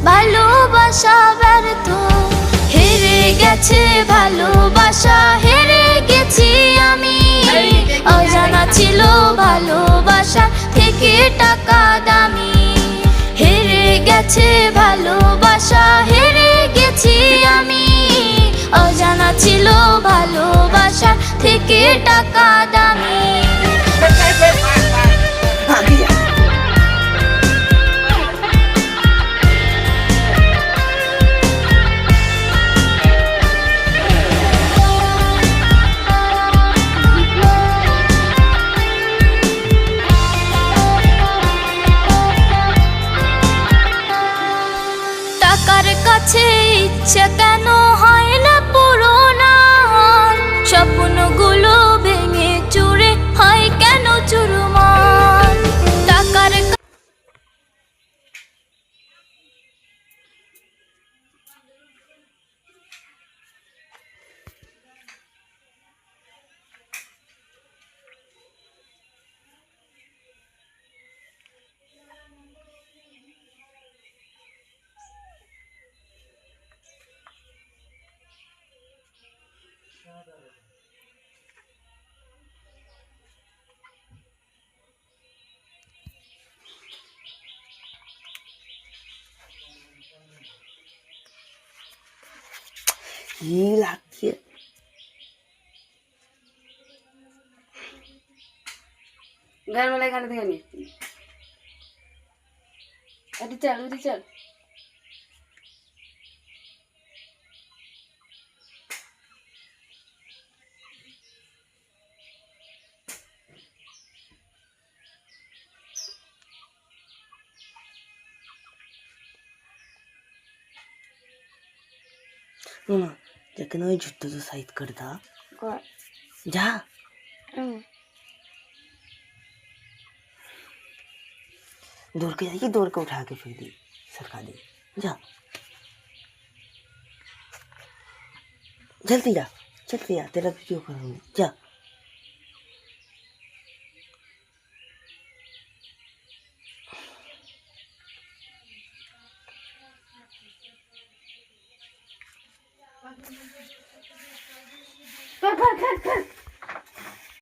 ভালোবাসা ব্যর্থ, হেরে গেছে ভালোবাসা, হেরে গেছি আমি। অজানা ছিল ভালোবাসা থেকে টাকা দামি, হেরে গেছে ভালোবাসা, হেরে গেছি আমি। অজানা ছিল ভালোবাসা থেকে টাকা দামি। টাকার কাছে ইচ্ছে কেন হয় না পুরোনা, স্বপ্নগুলো ভেঙে চুরে হয় কেন চুরমার। টাকার কি লাগছে? घर में खाने देगा नहीं। अरे चल उधर चल। मामा लेकिन वो जूते तो साइड कर था जा। दौड़ के जाएगी, दौड़ के उठा के फिर दी सरका दी। जा जल्दी जा, जल्दी जा, तेरा वीडियो करूँगी। जा।